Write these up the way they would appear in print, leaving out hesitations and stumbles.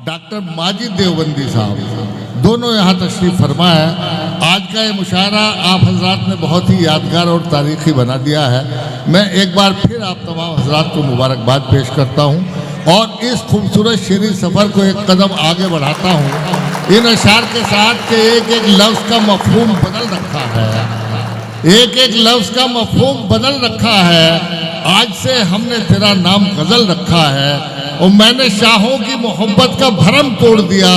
Doctor Majid Deobandi साहब दोनों यहाँ तशरीफ़ फरमा है। आज का ये मुशायरा आप हजरात ने बहुत ही यादगार और तारीख़ी बना दिया है। मैं एक बार फिर आप तमाम हजरात को मुबारकबाद पेश करता हूँ और इस खूबसूरत शेरी सफ़र को एक कदम आगे बढ़ाता हूँ। इन अशार के साथ के एक एक लफ्ज़ का मफ़हूम बदल रखा है, एक एक लफ्ज़ का मफ़हूम बदल रखा है। आज से हमने तेरा नाम गज़ल रखा है और मैंने शाहों की मोहब्बत का भरम तोड़ दिया,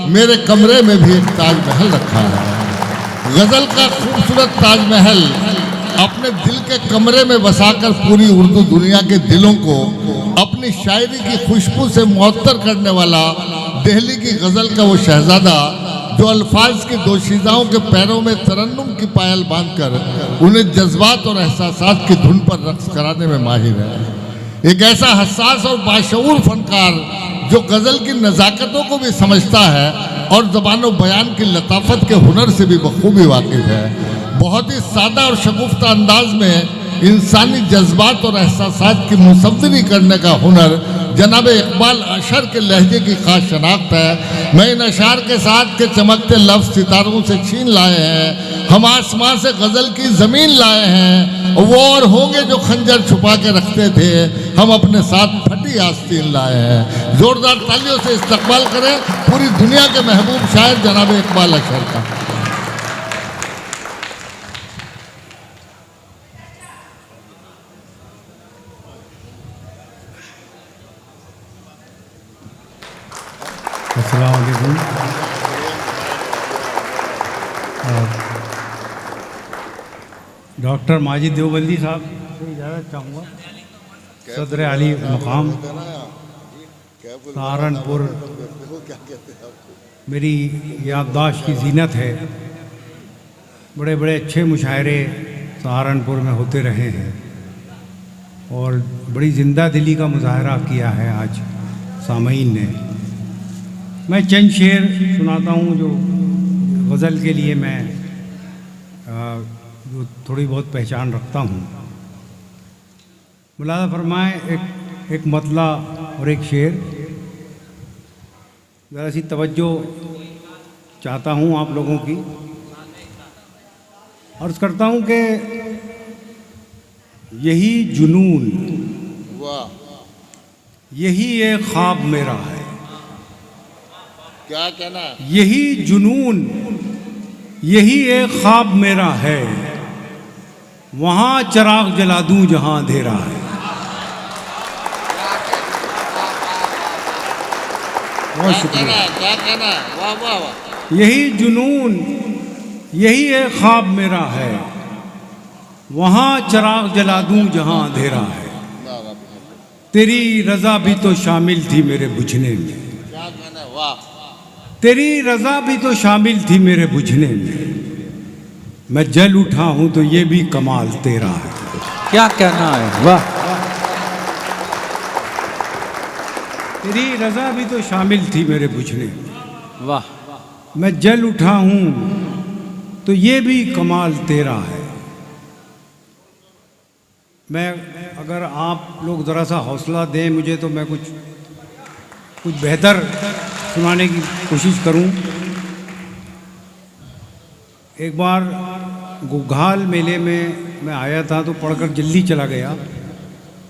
मेरे कमरे में भी एक ताजमहल रखा है। गज़ल का खूबसूरत ताजमहल अपने दिल के कमरे में बसाकर पूरी उर्दू दुनिया के दिलों को अपनी शायरी की खुशबू से मुअत्तर करने वाला दिल्ली की गज़ल का वो शहज़ादा जो अल्फाज की दोशीज़ाओं के पैरों में तरन्नुम की पायल बांधकर उन्हें जज्बात और एहसासात की धुन पर रक्स कराने में माहिर है। एक ऐसा हसास और बाशऊर फनकार जो गज़ल की नज़ाकतों को भी समझता है और ज़बान बयान की लताफत के हुनर से भी बखूबी वाकिफ़ है। बहुत ही सादा और शगुफ्ता अंदाज में इंसानी जज्बात और एहसासात की मुसव्वरी करने का हुनर जनाब इकबाल अशर के लहजे की खास शनाख्त है। मैं इन अशार के साथ के चमकते लफ्ज़ सितारों से छीन लाए हैं, हम आसमां से गज़ल की ज़मीन लाए हैं। वो और होंगे जो खंजर छुपा के रखते थे, हम अपने साथ फटी आस्तीन लाए हैं। ज़ोरदार तालियों से इस्तकबाल करें पूरी दुनिया के महबूब शायर जनाब इकबाल अशर का। अस्सलाम वालेकुम। डॉक्टर माजिद देवबंदी साहब से इजाज़त चाहूँगा। सदर आली मकाम सहारनपुर मेरी याददाश्त की जीनत है। बड़े बड़े अच्छे मुशायरे सहारनपुर में होते रहे हैं और बड़ी ज़िंदा दिली का मुजाहरा किया है आज सामईन ने। मैं चंद शेर सुनाता हूँ जो गज़ल के लिए मैं जो थोड़ी बहुत पहचान रखता हूँ। मुलाज़ा फरमाए एक मतला और एक शेर। ज़रा सी तवज्जो चाहता हूँ आप लोगों की। अर्ज़ करता हूँ कि यही जुनून, यही एक ख्वाब मेरा है। क्या कहना? यही जुनून, यही एक ख्वाब मेरा है, वहाँ चिराग जला दूँ जहाँ अंधेरा है। बहुत शुक्रिया। क्या कहना? वाह वाह वाह। यही जुनून, यही एक ख्वाब मेरा है, वहाँ चिराग जला दूँ जहाँ अंधेरा है। तेरी रज़ा भी तो शामिल थी मेरे बुझने में। क्या कहना? वाह। तेरी रज़ा भी तो शामिल थी मेरे बुझने में। मैं जल उठा हूँ तो ये भी कमाल तेरा है। क्या कहना है? वाह। तेरी रज़ा भी तो शामिल थी मेरे बुझने में। वाह। मैं जल उठा हूँ तो ये भी कमाल तेरा है। मैं अगर आप लोग ज़रा सा हौसला दें मुझे तो मैं कुछ बेहतर सुनाने की कोशिश करूं। एक बार घुघाल मेले में मैं आया था तो पढ़कर जल्दी चला गया।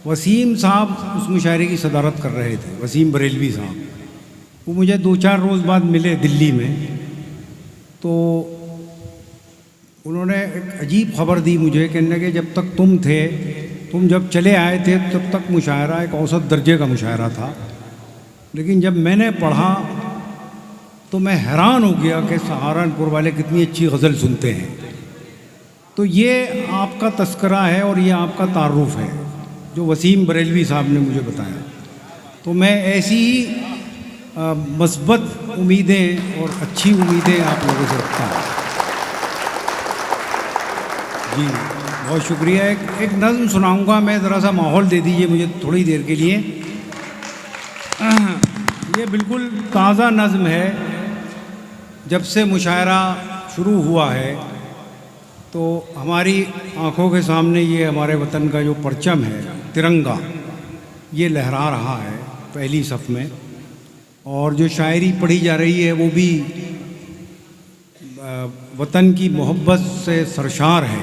वसीम साहब उस मुशायरे की सदारत कर रहे थे, वसीम बरेलवी साहब। वो मुझे 2-4 रोज़ बाद मिले दिल्ली में, तो उन्होंने एक अजीब ख़बर दी मुझे, कहने लगे जब तक तुम जब चले आए थे तब तक मुशायरा एक औसत दर्जे का मुशायरा था, लेकिन जब मैंने पढ़ा तो मैं हैरान हो गया कि सहारनपुर वाले कितनी अच्छी गज़ल सुनते हैं। तो ये आपका तस्करा है और ये आपका तारुफ है जो वसीम बरेलवी साहब ने मुझे बताया। तो मैं ऐसी ही मस्बत उम्मीदें और अच्छी उम्मीदें आप लोगों से रखता हूँ। जी बहुत शुक्रिया। एक नज़्म सुनाऊँगा मैं, ज़रा सा माहौल दे दीजिए मुझे थोड़ी देर के लिए। ये बिल्कुल ताज़ा नज़्म है। जब से मुशायरा शुरू हुआ है तो हमारी आँखों के सामने ये हमारे वतन का जो परचम है, तिरंगा, ये लहरा रहा है पहली सफ़ में। और जो शायरी पढ़ी जा रही है वो भी वतन की मोहब्बत से सरशार है।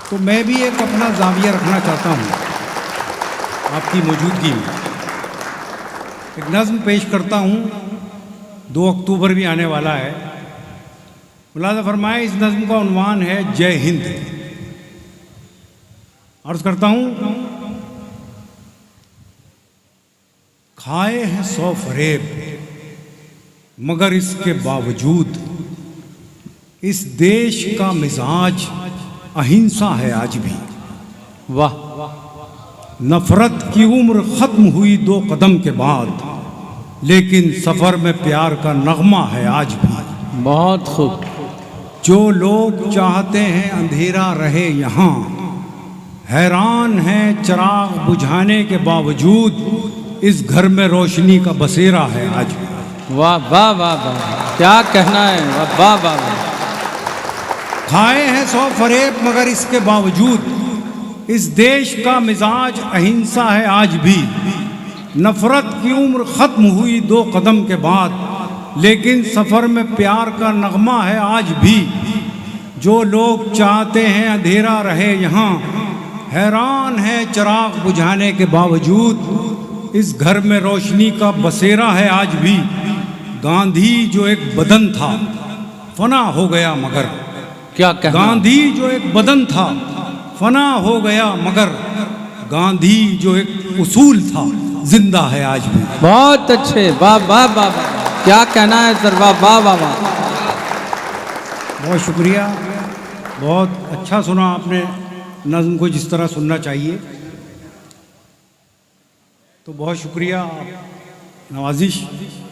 तो मैं भी एक अपना जाविया रखना चाहता हूँ आपकी मौजूदगी में। एक नज़्म पेश करता हूँ, 2 अक्टूबर भी आने वाला है। मुलाज़ा फरमाए, इस नज़्म का उन्वान है जय हिंद। अर्ज़ करता हूँ, खाए हैं 100 फरेब मगर इसके बावजूद इस देश का मिजाज अहिंसा है आज भी। वाह, नफरत की उम्र खत्म हुई 2 कदम के बाद, लेकिन सफर में प्यार का नगमा है आज भी। बहुत खूब। जो लोग चाहते हैं अंधेरा रहे यहाँ, हैरान हैं चिराग बुझाने के बावजूद इस घर में रोशनी का बसेरा है आज भी। वाह वाह वाह वाह, क्या कहना है, वाह वाह वाह वाह। खाए हैं 100 फरेब मगर इसके बावजूद इस देश का मिजाज अहिंसा है आज भी। नफरत की उम्र खत्म हुई 2 कदम के बाद, लेकिन सफर में प्यार का नगमा है आज भी। जो लोग चाहते हैं अंधेरा रहे यहाँ, हैरान है चिराग बुझाने के बावजूद इस घर में रोशनी का बसेरा है आज भी। गांधी जो एक बदन था फना हो गया मगर, क्या कहना। गांधी जो एक बदन था फना हो गया मगर, गांधी जो एक उसूल था जिंदा है आज भी। बहुत अच्छे, वाह वाह वाह वाह, क्या कहना है सर, वाह वाह वाह वाह। बहुत शुक्रिया, बहुत अच्छा सुना आपने नज़्म को जिस तरह सुनना चाहिए। तो बहुत शुक्रिया, नवाजिश।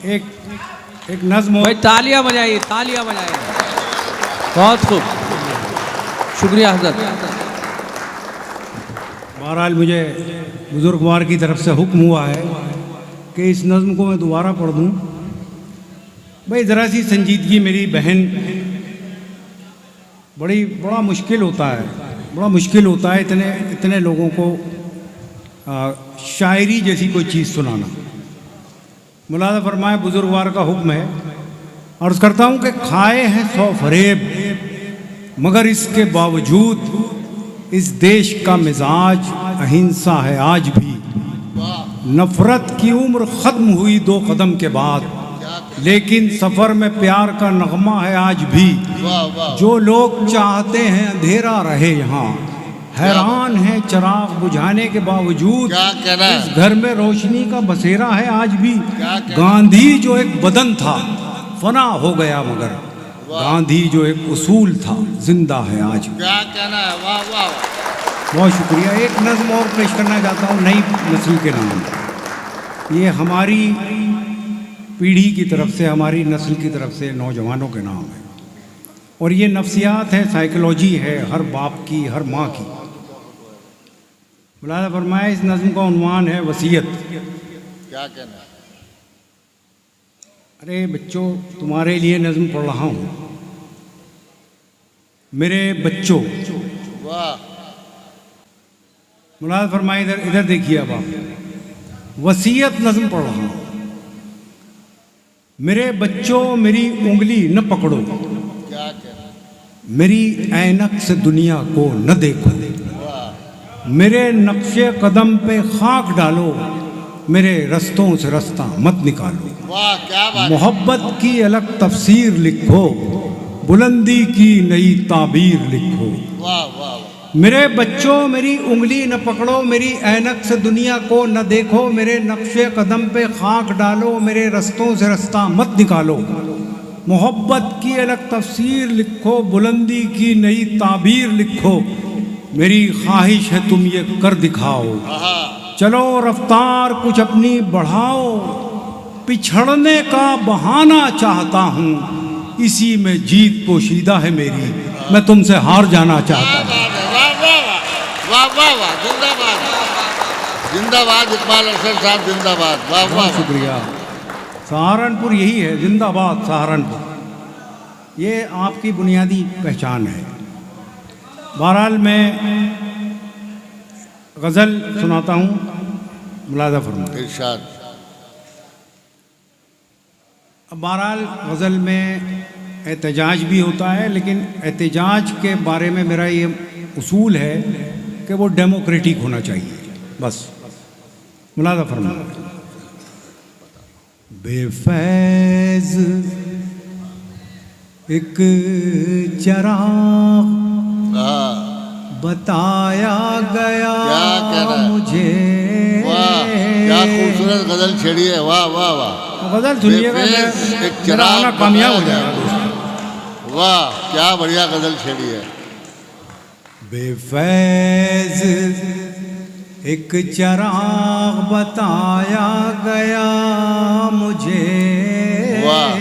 एक नज़्म भाई तालियां बजाइए, तालियां बजाइए। बहुत खूब, शुक्रिया हजरत। बहरहाल मुझे बुजुर्गवार की तरफ से हुक्म हुआ है कि इस नज़्म को मैं दोबारा पढ़ दूँ। भाई ज़रा सी संजीदगी मेरी बहन, बड़ा मुश्किल होता है, बड़ा मुश्किल होता है इतने लोगों को शायरी जैसी कोई चीज़ सुनाना। मुलाज़ा फरमाए, बुजुर्गवार का हुक्म है। अर्ज़ करता हूँ कि खाए हैं 100 फरेब मगर इसके बावजूद इस देश का मिजाज अहिंसा है आज भी। नफरत की उम्र खत्म हुई 2 कदम के बाद, लेकिन सफर में प्यार का नगमा है आज भी। जो लोग चाहते हैं अंधेरा रहे यहाँ, हैरान हैं चिराग बुझाने के बावजूद इस घर में रोशनी का बसेरा है आज भी। गांधी जो एक बदन था फना हो गया मगर, गांधी जो एक उसूल था जिंदा है आज भी। क्या कहना है, वाह वाह। बहुत शुक्रिया। एक नज़्म और पेश करना चाहता हूँ नई नस्ल के नाम। ये हमारी पीढ़ी की तरफ से, हमारी नस्ल की तरफ से नौजवानों के नाम है, और ये नफ्सियात है, साइकोलॉजी है हर बाप की, हर माँ की। मुलाज़ा फरमाए, इस नज़्म का उन्वान है वसीयत। क्या कहना है? अरे बच्चों, तुम्हारे लिए नज़्म पढ़ रहा हूँ। मेरे बच्चों, वाह। मुलाज़ा फरमाए, इधर देखिए। अब आप वसीयत नज़्म पढ़ रहा हूँ। मेरे बच्चों मेरी उंगली न पकड़ो, क्या कहना है? मेरी ऐनक से दुनिया को न देखो, वाह मेरे नक्शे कदम पे खाक डालो, मेरे रस्तों से रास्ता मत निकालो। वाह, क्या बात है। मोहब्बत की अलग तफसीर लिखो, बुलंदी की नई ताबीर लिखो। वाह वाह वाह। मेरे बच्चों मेरी उंगली न पकड़ो, मेरी ऐनक से दुनिया को न देखो, मेरे नक्शे कदम पे खाक डालो, मेरे रस्तों से रास्ता मत निकालो। मोहब्बत की अलग तफसीर लिखो, बुलंदी की नई ताबीर लिखो, मेरी ख्वाहिश है तुम ये कर दिखाओ। चलो रफ्तार कुछ अपनी बढ़ाओ, पिछड़ने का बहाना चाहता हूँ, इसी में जीत पोशीदा है मेरी, मैं तुमसे हार जाना चाहता हूँ। वाह वाह वाह, जिंदाबाद जिंदाबाद। इकबाल अरशद साहब जिंदाबाद। वाह वाह। बहुत शुक्रिया। सहारनपुर यही है, जिंदाबाद सहारनपुर। ये आपकी बुनियादी पहचान है। बहरहाल मैं गज़ल सुनाता हूँ, मुलाज़ा फरमाइए। इरशाद। बहरहाल गज़ल में एहतजाज भी होता है, लेकिन एहतजाज के बारे में मेरा ये उसूल है कि वो डेमोक्रेटिक होना चाहिए, बस। मुलाज़ा फरमा। बेफैज़ एक चिराग हाँ, बताया गया क्या कह रहा है? मुझे। वाह, क्या खूबसूरत गजल छेड़ी है, वाह वाह वाह। गज़ल सुनिएगा, बेफैज़ एक मेरा चिराग आना कामयाब हो बताया जाएगा दोस्तों। वाह, क्या बढ़िया गजल छेड़ी है। बेफैज़ एक चिराग बताया गया मुझे। वाह।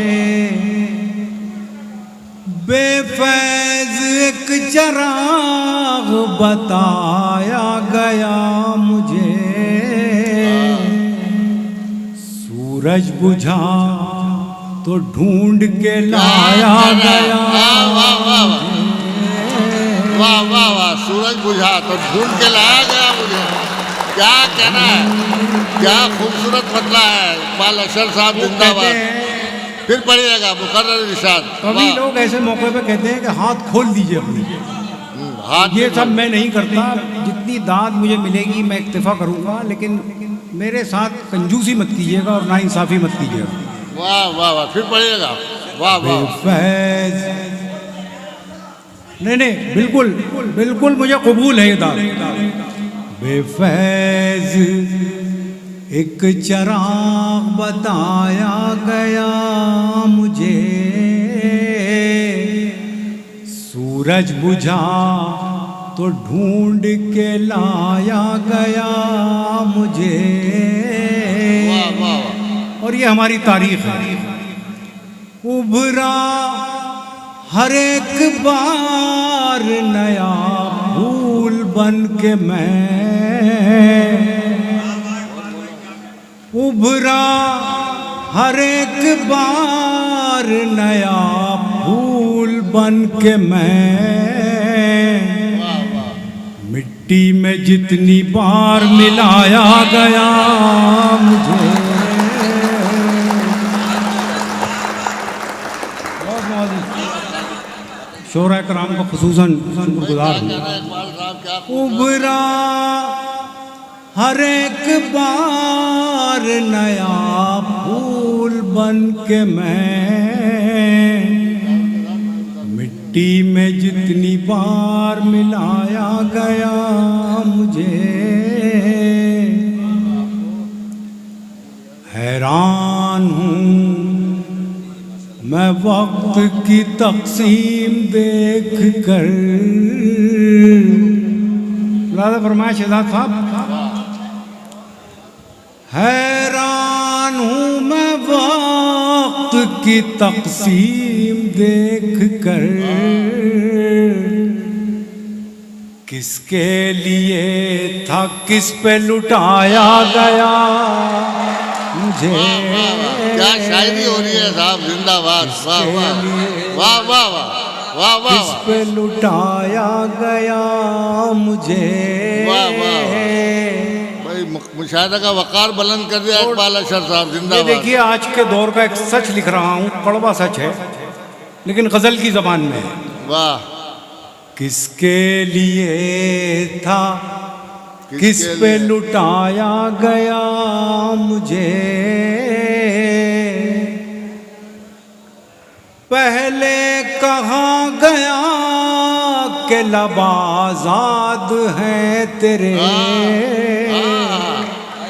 बेफैज़ एक चिराग बताया गया मुझे। सूरज बुझा तो ढूंढ के लाया गया। वाह वाह वाह वाह वाह वाह। सूरज बुझा तो ढूंढ के लाया गया मुझे। क्या कहना है, क्या खूबसूरत बदला है। इकबाल अशर साहब जिंदाबाद। फिर पढ़िएगा मुकर्रर इरशाद। कभी लोग ऐसे मौके पे कहते हैं कि हाथ खोल दीजिए अपनी। हाथ ये सब मैं नहीं करता, जितनी दाद मुझे मिलेगी मैं इक्तिफा करूंगा, लेकिन मेरे साथ कंजूसी मत कीजिएगा और नाइंसाफी मत कीजिएगा। वाह वाह वाह। फिर पढ़िएगा। वाह वाह। बेफैज़ नहीं, बिल्कुल बिल्कुल मुझे कबूल है ये दाद। बेफैज़ एक चिराग बताया गया मुझे। सूरज बुझा तो ढूंढ के लाया गया मुझे। वाह वाह वाह। और ये हमारी तारीख है। उभरा हर एक बार नया फूल बन के मैं। उभरा हर एक बार नया फूल बन के मैं। मिट्टी में जितनी बार मिलाया गया मुझे। शोरा कराम का खुसूसन शुक्रगुजार हूँ। इकबाल साहब क्या उभरा हर एक बार नया फूल बन के मैं। मिट्टी में जितनी बार मिलाया गया मुझे। हैरान हूँ मैं वक्त की तकसीम देख कर। लादा फरमाया शहजाद साहब। हैरान हूँ मैं वक्त की तकसीम देख कर। किसके लिए था, किस पे लुटाया गया मुझे। क्या शायरी हो रही है साहब, जिंदाबाद। वाह वाह वाह वाह वाह वाह वाह। किस पे लुटाया गया मुझे। वाह वाह भाई, मुशायरा का वकार बुलंद कर दिया इकबाल अशर साहब, ये जिंदाबाद। देखिए, आज के दौर का एक सच लिख रहा हूँ, कड़वा सच है लेकिन गजल की जबान में है। वाह। किसके लिए था, किस पे लुटाया गया मुझे। पहले कहाँ गया के लब आज़ाद हैं तेरे।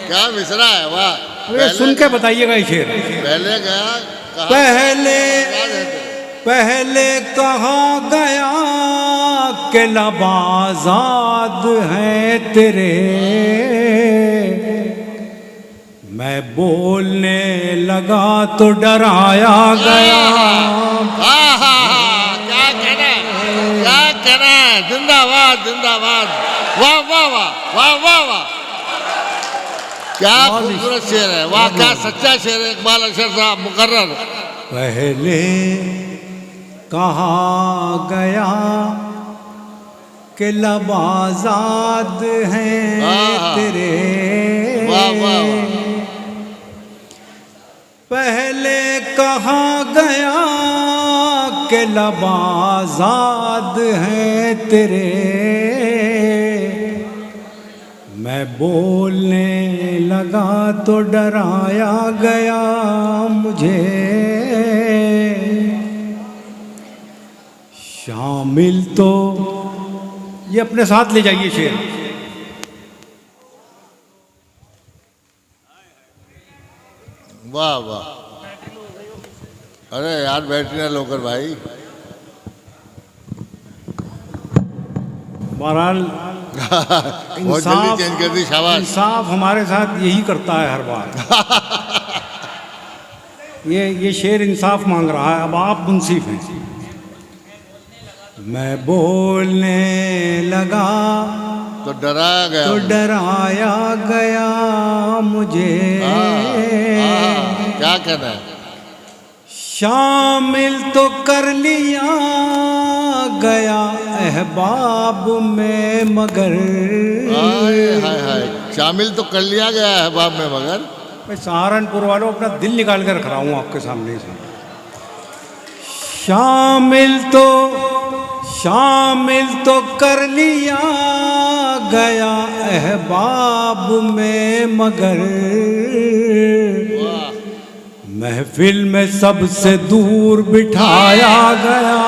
क्या मिसरा है, वाह। ये सुन के बताइएगा ये शेर। पहले गया पहले कहाँ गया के लब आज़ाद हैं तेरे। मैं बोलने लगा तो डराया गया। क्या कहना है, क्या कहना है। जिंदाबाद जिंदाबाद। वाह वाह वाह वाह वाह वाह। क्या खूबसूरत शेर है, वाह। क्या सच्चा शेर है इकबाल अशर साहब, मुकर्रर। पहले कहाँ गया के लब आज़ाद हैं तेरे। वाह वाह वाह। पहले कहाँ गया के लब आज़ाद हैं तेरे, मैं बोलने लगा तो डराया गया मुझे। शामिल तो ये अपने साथ ले जाइए शेर। वाह वाह, अरे यार बैठने लोकर भाई। बहरहाल बहुत जल्दी चेंज कर दी, शाबाश। इंसाफ हमारे साथ यही करता है हर बार। ये शेर इंसाफ मांग रहा है, अब आप मुंसिफ हैं। मैं बोलने लगा तो डराया गया, तो डराया गया मुझे। क्या कहना है? शामिल तो कर लिया गया अहबाब में मगर। हाय हाय हाय, शामिल तो कर लिया गया है अहबाब में मगर। मैं सहारनपुर वालों अपना दिल निकाल कर रख रहा हूँ आपके सामने से। शामिल तो कर लिया गया अहबाब में मगर, महफिल में सबसे दूर बिठाया गया।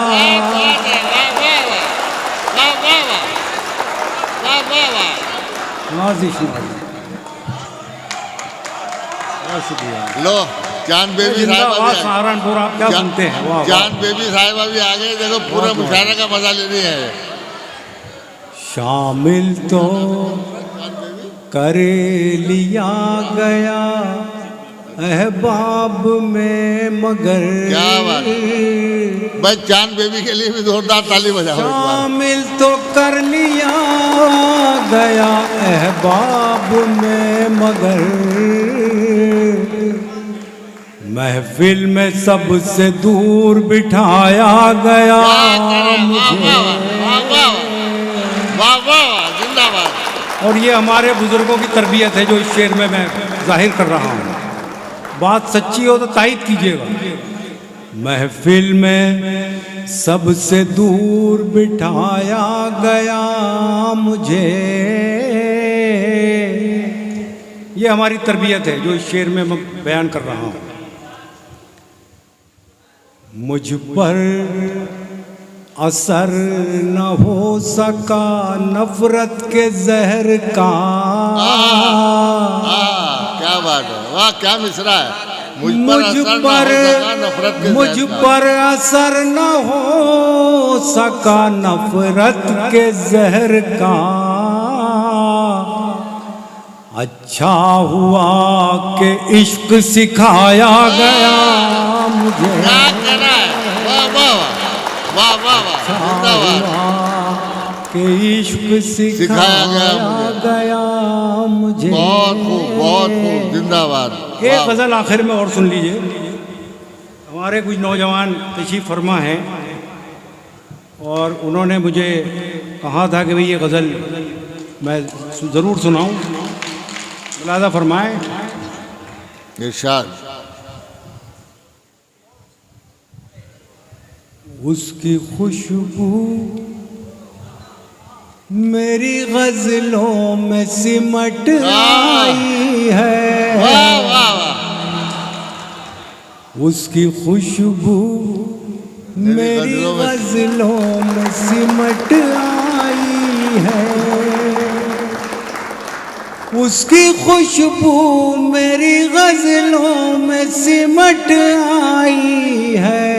लो जान बेबी साहिबा भी सहारनपुर, आप क्या सुनते हैं? वाह, जान बेबी साहिबा भी आ गए, देखो पूरा मुशायरे का मजा ले रही है। शामिल तो कर लिया गया अहबाब में मगर। क्या बात, भाई चांद बेबी के लिए भी जोरदार ताली बजाओ। शामिल तो कर लिया गया अहबाब में मगर, महफिल में सबसे दूर बिठाया गया मुझे। वाह वाह, जिंदाबाद। और ये हमारे बुजुर्गों की तरबियत है जो इस शेर में मैं जाहिर कर रहा हूँ। बात सच्ची हो तो तायद कीजिएगा। महफिल में सबसे दूर बिठाया गया मुझे, ये हमारी तरबियत है जो इस शेर में मैं बयान कर रहा हूँ। मुझ पर असर न हो सका नफरत के जहर का। क्या बात है, वाह क्या मिसरा है। मुझ पर असर न हो सका नफरत के जहर का, अच्छा हुआ कि इश्क सिखाया गया मुझे। वाह वाह वाह, कि इश्क सिखाया गया मुझे। बहुत खूब, जिंदाबाद। एक गज़ल आखिर में और सुन लीजिए। हमारे कुछ नौजवान तशरीफ़ फरमा हैं और उन्होंने मुझे कहा था कि भाई ये गज़ल मैं ज़रूर सुनाऊं, मुलाज़ा फरमाएं। इरशाद। उसकी खुशबू मेरी गज़लों में सिमट आई है। वाह वाह वाह, उसकी खुशबू मेरी गज़लों में सिमट आई है। उसकी खुशबू मेरी गज़लों में सिमट आई है।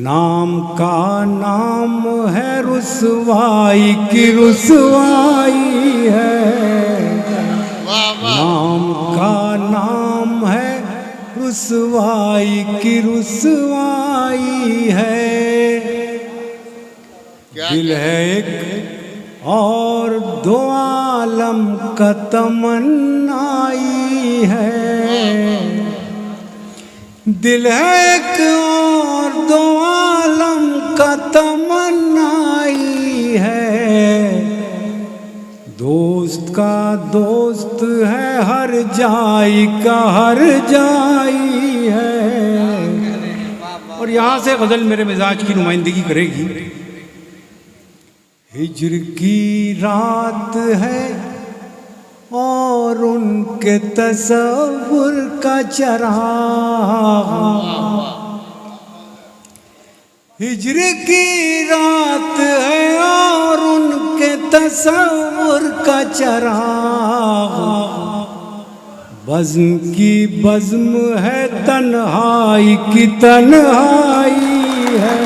नाम का नाम है रुसवाई की रुसवाई है। नाम का नाम है रुसवाई की रुसवाई है। दिल है एक और दो आलम का तमन्नाई है। दिल है एक और दो आलम का तमन्नाई है। दोस्त का दोस्त है हर जाई का हर जाई और यहाँ से गज़ल मेरे मिजाज की नुमाइंदगी करेगी। हिज्र की रात है और उनके तसव्वुर का चराग, हिज्र की रात है और उनके तसव्वुर का चराग, बज़्म की बज़्म है तन्हाई की तन्हाई है,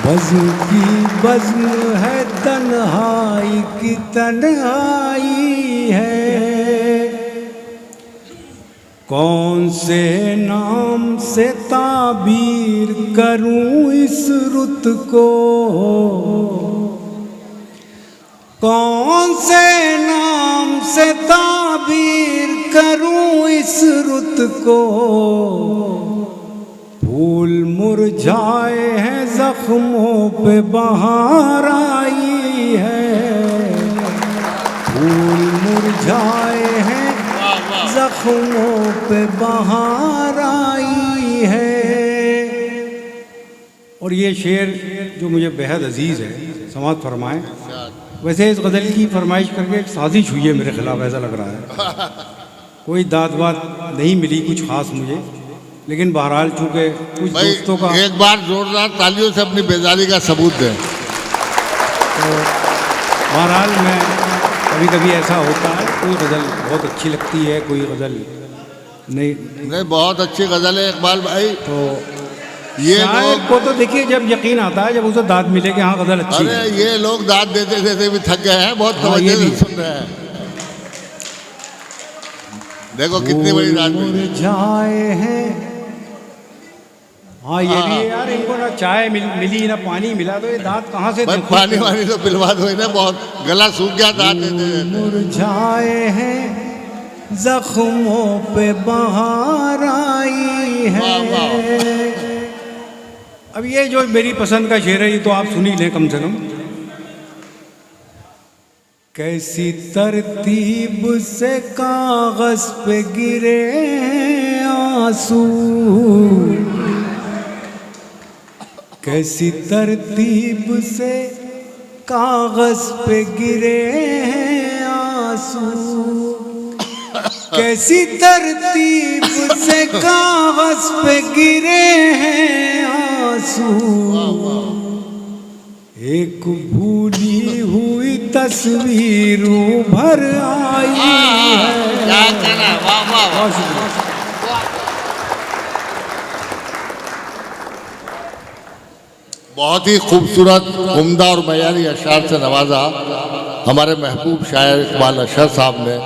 बज़्म की बज़्म है तन्हाई की तन्हाई है। कौन से नाम से ताबीर करूं इस रुत को, कौन से नाम से ताबीर करूं इस रुत को, फूल मुरझाए हैं जख्मों पे बहार आई है, फूल मुरझाए हैं जख्मों पे बहार आई है। और ये शेर जो मुझे बेहद अजीज़ है, समाअत फरमाएं। वैसे इस गज़ल की फरमाइश करके एक साजिश हुई है मेरे खिलाफ, ऐसा लग रहा है। कोई दाद बात नहीं मिली कुछ ख़ास मुझे, लेकिन बहरहाल चूँकि कुछ दोस्तों का एक बार जोरदार तालियों से अपनी बेजारी का सबूत दें। तो बहरहाल मैं कभी कभी ऐसा होता है, कोई गज़ल बहुत अच्छी लगती है, कोई गज़ल नहीं बहुत अच्छी गज़ल है इकबाल भाई। तो ये शायर को तो देखिए जब यकीन आता है, जब उसे दाद मिले कि हाँ गज़ल अच्छी है। अरे ये लोग दाद देते देते भी थक गए हैं, बहुत हाँ, तवज्जो ये से सुन रहे हैं। देखो कितनी बड़ी दाद मिली जाए हैं। हाँ ये भी है यार, इनको ना चाय मिली ना पानी मिला, तो ये दाद कहाँ से भाई पानी वानी तो पिलवा दो ना, बहुत गला सूख गया दाद देते देते। मुरझाए हैं जख्मों पे बहार आई है। अब ये जो मेरी पसंद का शेर है, ये तो आप सुन ही लें कम से कम। कैसी तरतीब से कागज पे गिरे आंसू, कैसी तरतीब से कागज पे गिरे आंसू, कैसी तरतीब से कागज पे गिरे हैं आंसू, एक भूली हुई तस्वीर भर आई है। बहुत शुक्रिया। बहुत ही खूबसूरत, उम्दा और मयारी अशार से नवाजा हमारे महबूब शायर इकबाल अशर साहब ने।